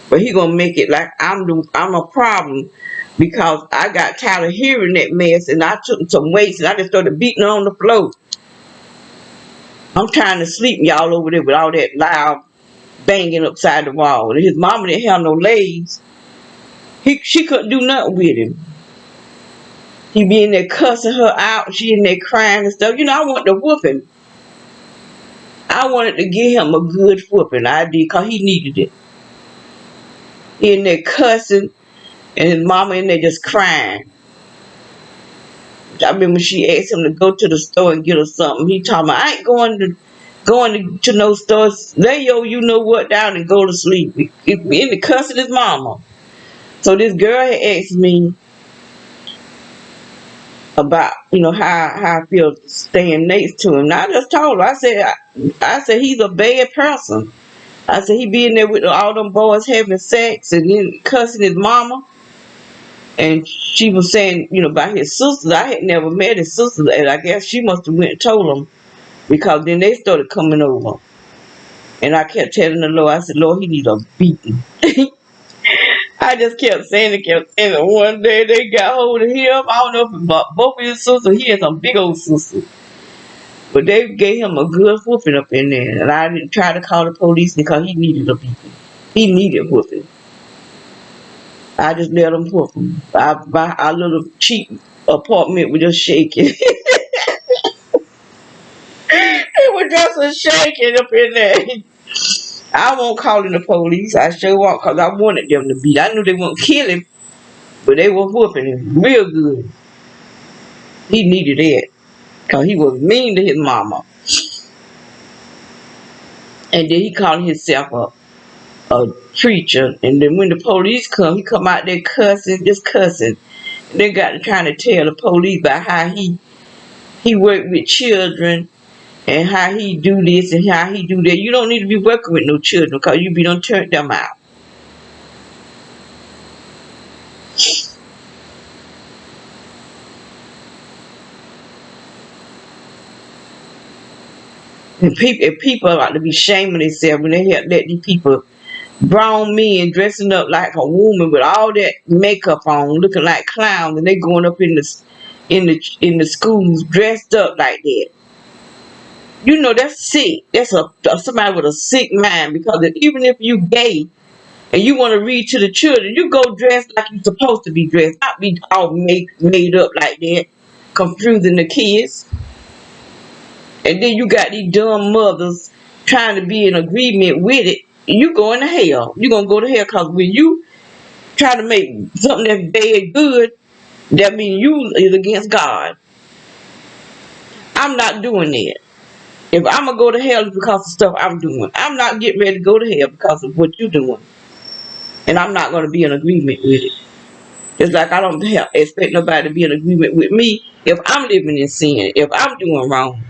But he gonna make it like I'm a problem because I got tired of hearing that mess, and I took some weights and I just started beating on the floor. I'm trying to sleep, y'all, over there with all that loud banging upside the wall. And his mama didn't have no legs. She couldn't do nothing with him. He be in there cussing her out. She in there crying and stuff. I want to whoop him. I wanted to give him a good whooping. I did, because he needed it. He in there cussing, and his mama in there just crying. I remember she asked him to go to the store and get her something. He told me, I ain't going to no stores. Lay your you know what down and go to sleep. He in the cussing his mama. So this girl had asked me about how I feel staying next to him. And I just told her, I said he's a bad person. I said he be in there with all them boys having sex and then cussing his mama. And she was saying, about his sisters. I had never met his sisters, and I guess she must have went and told them, because then they started coming over. And I kept telling the Lord, I said, Lord, he needs a beating. I just kept saying it. One day they got hold of him. I don't know if it was both of his sisters. He had some big old sisters. But they gave him a good whooping up in there. And I didn't try to call the police because he needed a beating. He needed whooping. I just let them whoop them. Our little cheap apartment was just shaking. It was just a shaking up in there. I won't call in the police. I sure won't, because I wanted them to beat. I knew they wouldn't kill him, but they were whooping him real good. He needed that, because he was mean to his mama. And then he called himself a preacher. And then when the police come, he come out there cussing, just cussing. And they got to trying to tell the police about how he worked with children and how he do this and how he do that. You don't need to be working with no children, because you be done turned them out. And people like to be shaming themselves when they have let these people, grown men dressing up like a woman with all that makeup on, looking like clowns, and they going up in the schools dressed up like that. You know that's sick. That's somebody with a sick mind. Because even if you gay and you want to read to the children, you go dressed like you're supposed to be dressed, not be all made up like that, confusing the kids. And then you got these dumb mothers trying to be in agreement with it. You going to hell. You're going to go to hell, because when you try to make something that's bad good, that means you is against God. I'm not doing that. If I'm going to go to hell, it's because of stuff I'm doing. I'm not getting ready to go to hell because of what you're doing. And I'm not going to be in agreement with it. It's like I don't expect nobody to be in agreement with me if I'm living in sin, if I'm doing wrong.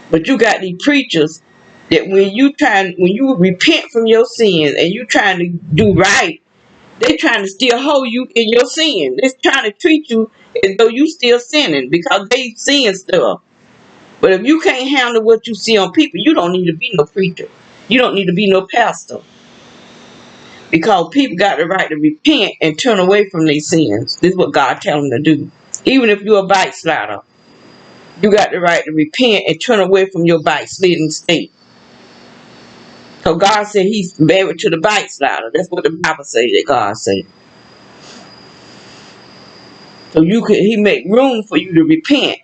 But you got these preachers that when you repent from your sins and you trying to do right, they trying to still hold you in your sin. They're trying to treat you as though you still sinning because they seeing stuff. But if you can't handle what you see on people, you don't need to be no preacher. You don't need to be no pastor. Because people got the right to repent and turn away from their sins. This is what God tells them to do. Even if you're a backslider, you got the right to repent and turn away from your backsliding state. So God said he's married to the backslider. That's what the Bible says that God said. So he make room for you to repent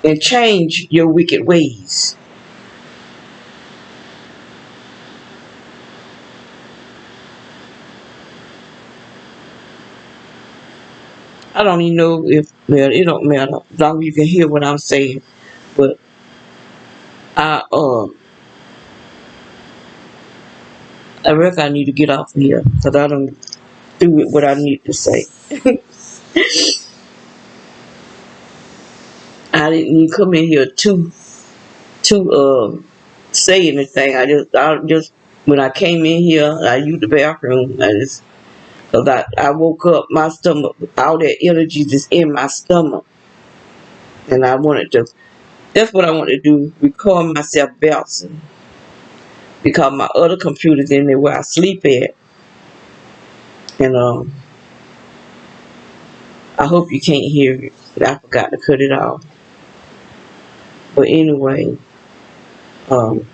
and change your wicked ways. I don't even know well, it don't matter as long as you can hear what I'm saying. But I reckon I need to get off here because I don't do what I need to say. I didn't even come in here to say anything. I just when I came in here, I used the bathroom. Because I woke up, my stomach, all that energy just in my stomach. And that's what I want to do, record myself bouncing. Because my other computer's in there where I sleep at. And I hope you can't hear it. But I forgot to cut it off. But anyway, that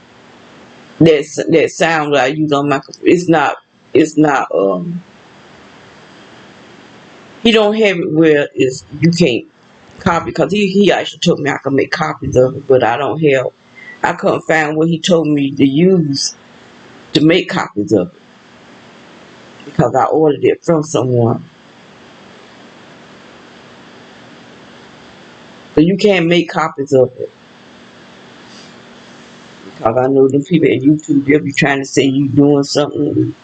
sound that I use on my computer, it's not he don't have it where you can't copy, because he actually told me I could make copies of it, but I couldn't find what he told me to use to make copies of it because I ordered it from someone. So you can't make copies of it because I know them people at YouTube, they'll be trying to say you doing something,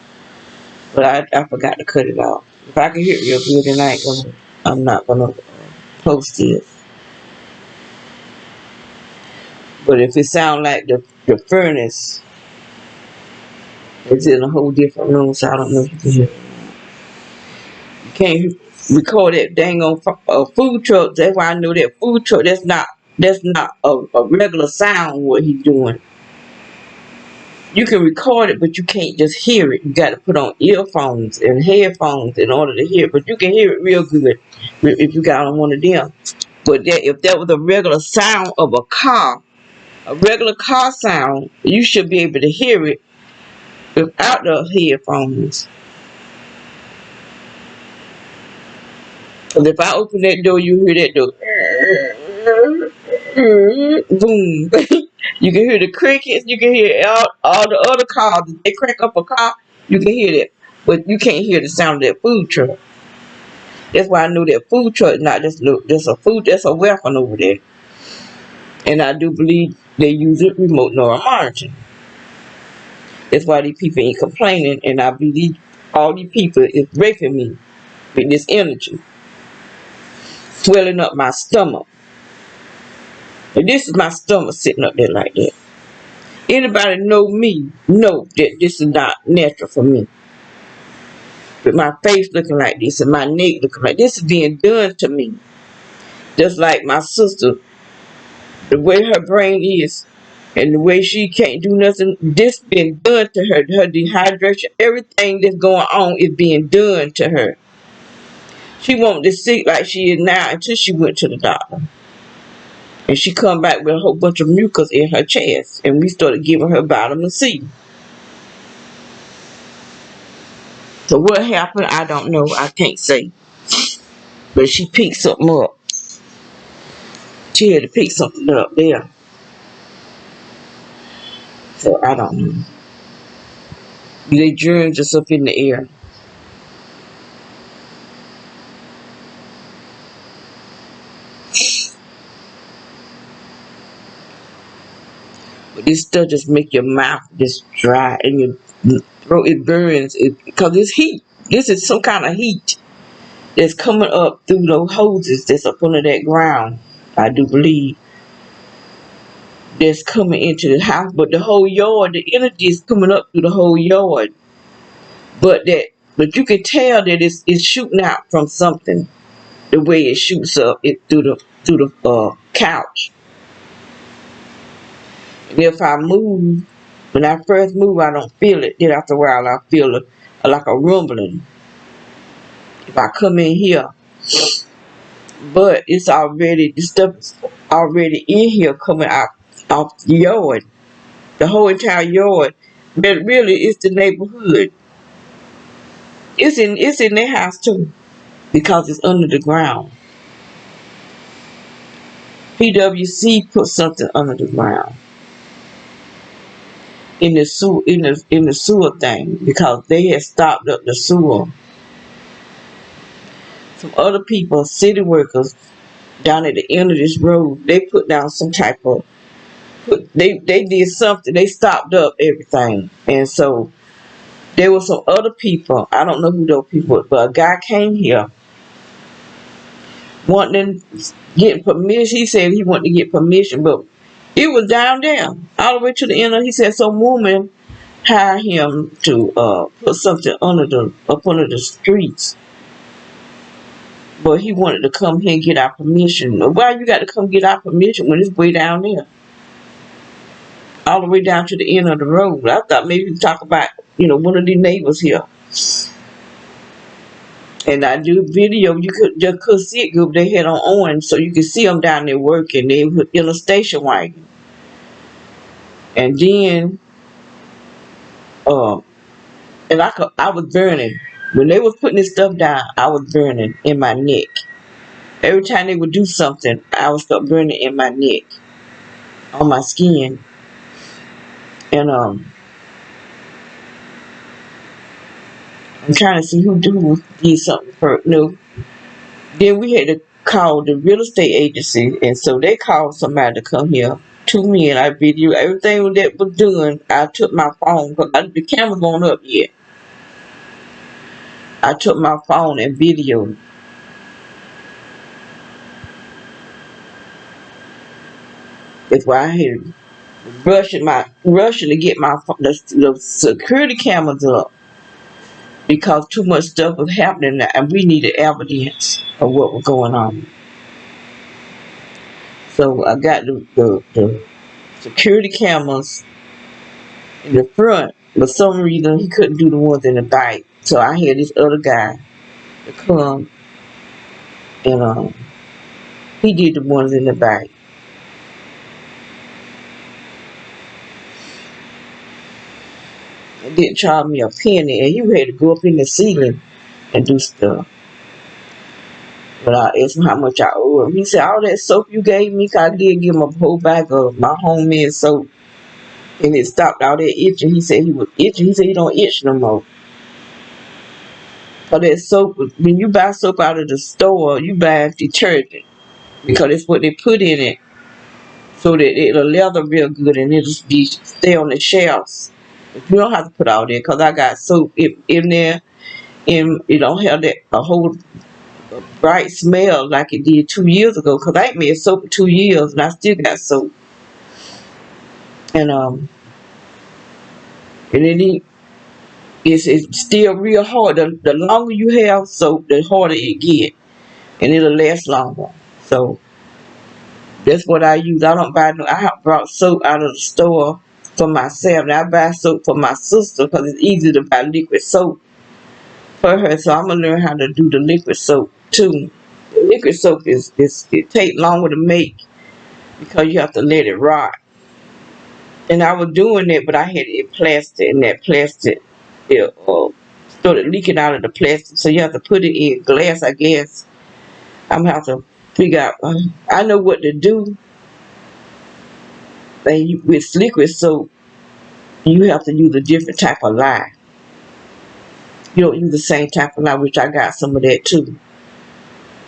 but I forgot to cut it off. If I can hear it real good, then I'm not gonna post it. But if it sound like the furnace, it's in a whole different room, so I don't know if you can hear it. You can't record that dang on food truck. That's why I know that food truck. That's not a regular sound what he's doing. You can record it, but you can't just hear it. You got to put on earphones and headphones in order to hear it. But you can hear it real good if you got on one of them. But if that was a regular sound of a regular car sound, you should be able to hear it without the headphones. Cause if I open that door, you hear that door. Boom. You can hear the crickets. You can hear all the other cars. If they crank up a car, you can hear that. But you can't hear the sound of that food truck. That's why I know that food truck is not just a food. That's a weapon over there. And I do believe they use it remote neural monitoring. That's why these people ain't complaining. And I believe all these people is raping me with this energy, swelling up my stomach. And this is my stomach sitting up there like that. Anybody know me know that this is not natural for me. With my face looking like this and my neck looking like this is being done to me. Just like my sister, the way her brain is and the way she can't do nothing, this being done to her. Her dehydration, everything that's going on is being done to her. She won't be sick like she is now until she went to the doctor. And she come back with a whole bunch of mucus in her chest. And we started giving her vitamin C. So what happened, I don't know. I can't say. But she picked something up. She had to pick something up there. So I don't know. They germs just up in the air. But this stuff just make your mouth just dry and your throat, it burns. Because it's heat. This is some kind of heat that's coming up through those hoses that's up under that ground. I do believe that's coming into the house. But the whole yard, the energy is coming up through the whole yard. But you can tell that it's shooting out from something. The way it shoots up it through the couch. And if I move, when I first move, I don't feel it. Then after a while, I feel like a rumbling. If I come in here, but this stuff is already in here coming out off the yard, the whole entire yard. But really, it's the neighborhood. It's in their house too, because it's under the ground. PWC put something under the ground in the sewer thing because they had stopped up the sewer. Some other people, city workers, down at the end of this road, they put down some type of they did something. They stopped up everything, and so there were some other people. I don't know who those people were, but a guy came here wanting getting permission. He said he wanted to get permission, but it was down there all the way to the end. He said some woman hired him to put something up under the streets. But he wanted to come here and get our permission. Why you got to come get our permission when it's way down there? All the way down to the end of the road. I thought maybe you talk about, one of the neighbors here. And I do video, you could see it good. They had on orange, so you could see them down there working. They were in a station wagon. And then, and I was burning. When they was putting this stuff down, I was burning in my neck. Every time they would do something, I would start burning in my neck, on my skin. And I'm trying to see who did something first. No. Then we had to call the real estate agency, and so they called somebody to come here to me, and I video everything that was done. I took my phone because the camera wasn't up yet. I took my phone and videoed. That's why I had rushing to get the security cameras up because too much stuff was happening and we needed evidence of what was going on. So I got the security cameras in the front. For some reason, he couldn't do the ones in the back. So I had this other guy to come and he did the ones in the back. didn't charge me a penny, and you had to go up in the ceiling and do stuff. But I asked him how much I owe him. He said, all that soap you gave me, 'cause I did give him a whole bag of my homemade soap, and it stopped all that itching. He said he was itching. He said he don't itch no more. So that soap, when you buy soap out of the store, you buy detergent because that's what they put in it, so that it'll leather real good and it'll be stay on the shelves. You don't have to put all that because I got soap in there, and it don't have that a whole bright smell like it did 2 years ago. Because I ain't made soap for 2 years and I still got soap. And and it's still real hard. The longer you have soap, the harder it get, and it'll last longer. So that's what I use. I don't buy no. I have brought soap out of the store for myself. And I buy soap for my sister because it's easy to buy liquid soap for her. So I'm gonna learn how to do the liquid soap too. The liquid soap it take longer to make because you have to let it rot. And I was doing it, but I had it plastic, and that plastic it started leaking out of the plastic. So you have to put it in glass, I guess. I'm gonna have to figure out. I know what to do. And with liquid soap, you have to use a different type of lye. You don't use the same type of lye, which I got some of that too.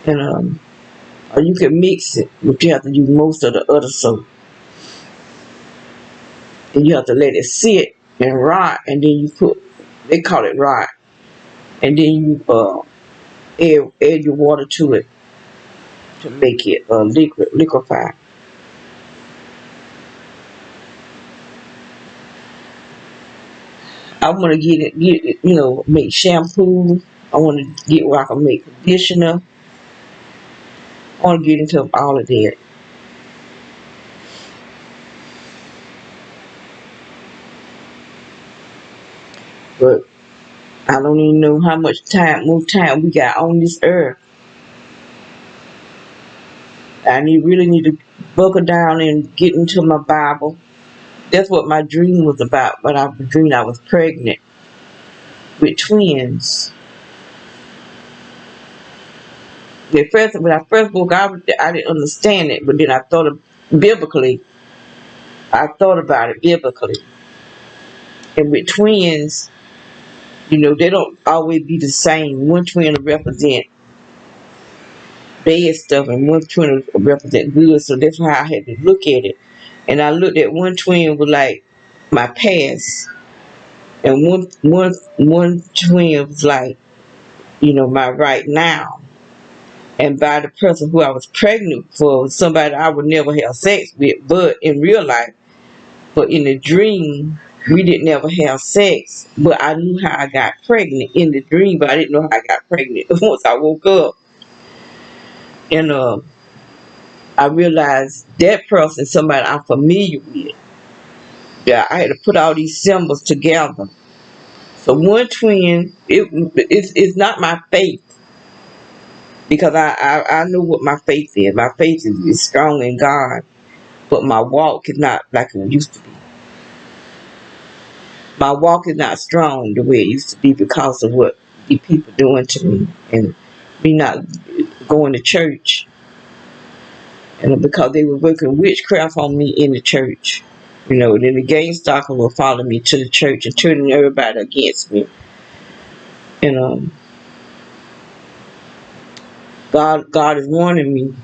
And or you can mix it, but you have to use most of the other soap. And you have to let it sit and rot, and then you put, they call it rot, and then you add your water to it to make it liquefy. I want to get it, make shampoo. I want to get where I can make conditioner. I want to get into all of that. But I don't even know how much more time we got on this earth. I really need to buckle down and get into my Bible. That's what my dream was about. But I dreamed I was pregnant with twins. When I first woke, I didn't understand it, but then I thought of biblically. I thought about it biblically, and with twins, they don't always be the same. One twin will represent bad stuff, and one twin will represent good. So that's how I had to look at it. And I looked at one twin was like my past, and one twin was like my right now. And by the person who I was pregnant for, somebody I would never have sex with, but in real life, but in the dream, we didn't ever have sex. But I knew how I got pregnant in the dream, but I didn't know how I got pregnant once I woke up. And I realized that person, somebody I'm familiar with. Yeah, I had to put all these symbols together. So one twin, it's not my faith, because I know what my faith is. My faith is strong in God, but my walk is not like it used to be. My walk is not strong the way it used to be because of what the people doing to me, and me not going to church, and because they were working witchcraft on me in the church. Then the gang stalker will follow me to the church and turning everybody against me. And God is warning me.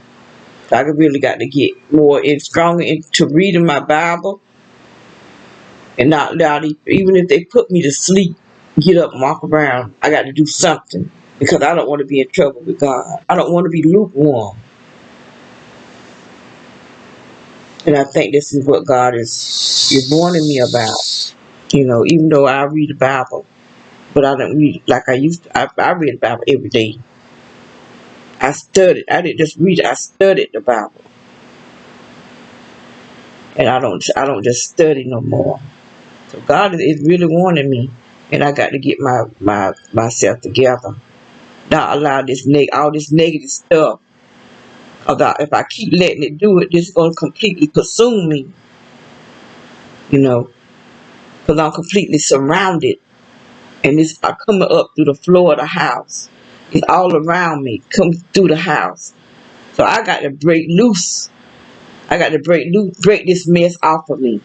I really got to get more and stronger into reading my Bible, and not allow even if they put me to sleep, get up and walk around. I got to do something because I don't want to be in trouble with God. I don't want to be lukewarm. And I think this is what God is warning me about. Even though I read the Bible, but I don't read it like I used to. I read the Bible every day. I studied. I didn't just read it. I studied the Bible, and I don't just study no more. So God is really warning me, and I got to get myself together. Not allow all this negative stuff. Cause if I keep letting it do it, it's gonna completely consume me. Cause because I'm completely surrounded, and it's coming up through the floor of the house. It's all around me, come through the house. So I got to break loose. I got to break this mess off of me,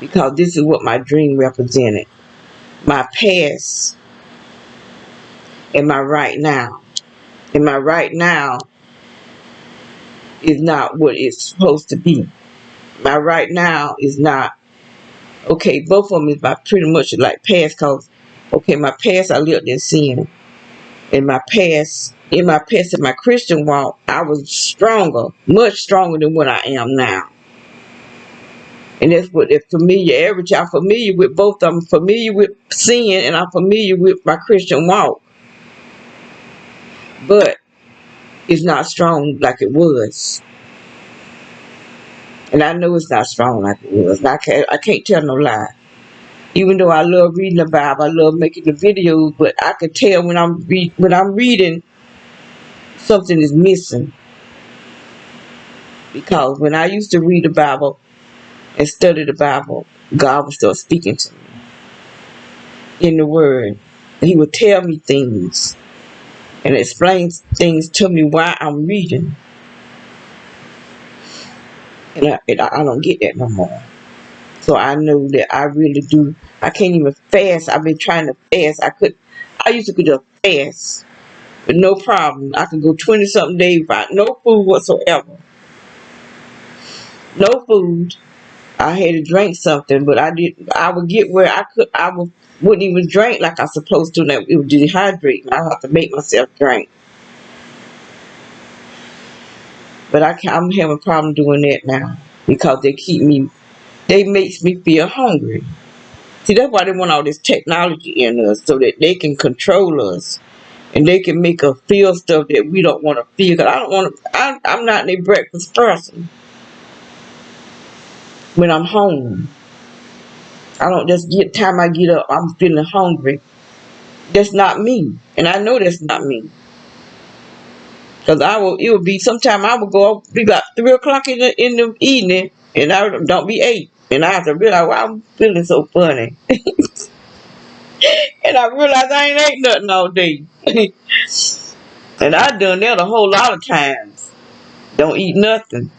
because this is what my dream represented. My past and my right now. And my right now is not what it's supposed to be. My right now is not okay. Both of them is my pretty much like past, cause okay, my past I lived in sin. In my past, in my Christian walk, I was stronger, much stronger than what I am now. And that's what it's familiar. Every I'm familiar with both of them. Familiar with sin, and I'm familiar with my Christian walk. But it's not strong like it was. And I know it's not strong like it was. And I can't tell no lie. Even though I love reading the Bible, I love making the videos, but I can tell when I'm reading, something is missing. Because when I used to read the Bible and study the Bible, God was still speaking to me in the Word. He would tell me things and explain things to me why I'm reading. And I don't get that no more. So I know that I really do. I can't even fast. I've been trying to fast. I used to just fast with no problem. I could go 20-something days without no food whatsoever. No food. I had to drink something, but I would get where wouldn't even drink like I supposed to. Now it would dehydrate me. I have to make myself drink. But I'm having a problem doing that now because they makes me feel hungry. See, that's why they want all this technology in us, so that they can control us and they can make us feel stuff that we don't want to feel. Cause I don't want to. I'm not a breakfast person. When I'm home, I don't just get time I get up. I'm feeling hungry. That's not me, and I know that's not me. Cause it would be sometime I would go up, be about 3 o'clock in the evening, and I don't be 8, and I have to realize why I'm feeling so funny, and I realize I ain't ate nothing all day, and I done that a whole lot of times. Don't eat nothing.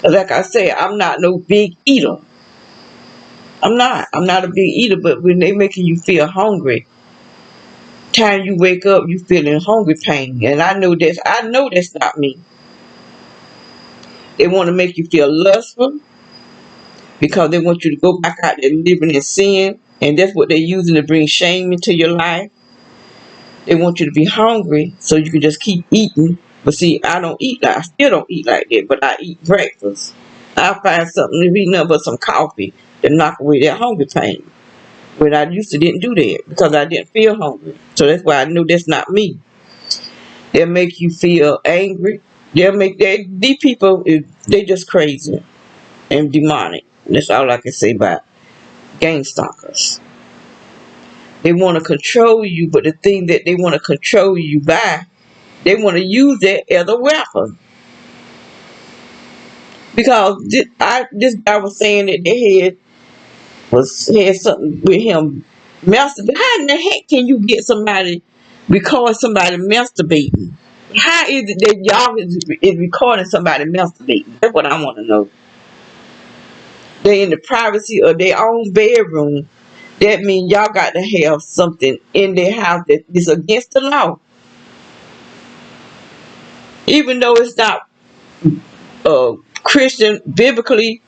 Like I said, I'm not no big eater. I'm not. I'm not a big eater, but when they making you feel hungry, time you wake up, you feeling hungry pain, and I know that's not me. They want to make you feel lustful because they want you to go back out there living in sin, and that's what they're using to bring shame into your life. They want you to be hungry so you can just keep eating. But see, I still don't eat like that, but I eat breakfast. I find something to eat, nothing but some coffee to knock away that hunger pain. When I used to didn't do that because I didn't feel hungry. So that's why I knew that's not me. They'll make you feel angry. These people, they just crazy and demonic. That's all I can say about gang stalkers. They want to control you, but the thing that they want to control you by, they want to use that as a weapon. Because this guy was saying that they had something with him masturbating. How in the heck can you get record somebody masturbating? How is it that y'all is recording somebody masturbating? That's what I want to know. They in the privacy of their own bedroom. That means y'all got to have something in their house that is against the law. Even though it's not Christian, biblically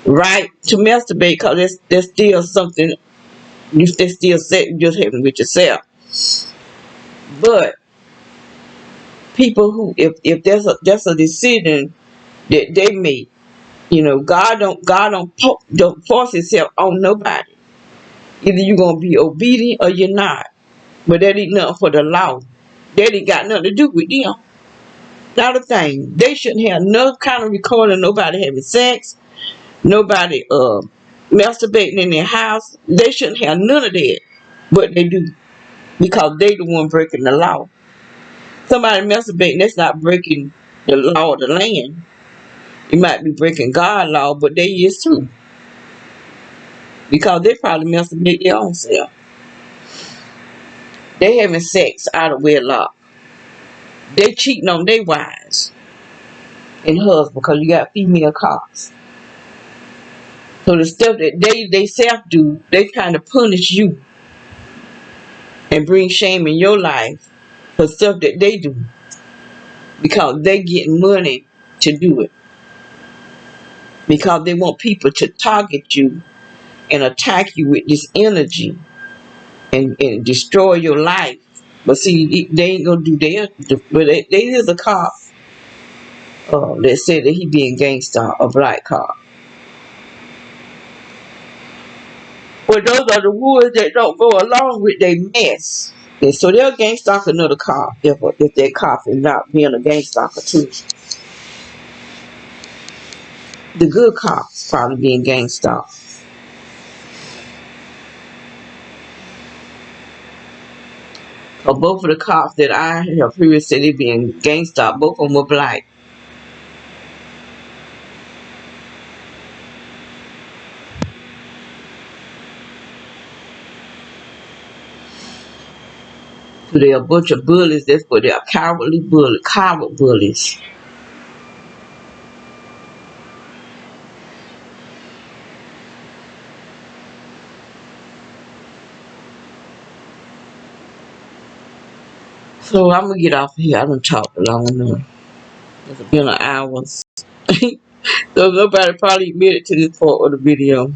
right to masturbate, because there's still something, there's still just having with yourself. But people who, if that's a decision that they make, God don't force Himself on nobody. Either you're gonna be obedient or you're not. But that ain't nothing for the law. That ain't got nothing to do with them. Not a thing. They shouldn't have no kind of recording. Nobody having sex. Nobody masturbating in their house. They shouldn't have none of that. But they do, because they the one breaking the law. Somebody masturbating, that's not breaking the law of the land. You might be breaking God's law, but they is too. Because they probably masturbating their own self. They having sex out of wedlock. They cheating on their wives and husbands because you got female cops. So the stuff that they self do, they trying to punish you and bring shame in your life for stuff that they do. Because they get money to do it. Because they want people to target you and attack you with this energy and destroy your life. But see, they ain't gonna do that. But they is a cop that said that he being gangster, a black cop. But those are the ones that don't go along with their mess. And so they'll gang stalk another cop if that cop is not being a gang stalker too. The good cops probably being gang stalked. Both of the cops that I have previously said they being gang stalked, both of them were black. So they're a bunch of bullies. That's what they are, coward bullies. So I'm gonna get off here. I done talked long enough. It's been an hour. So nobody probably made it to this part of the video.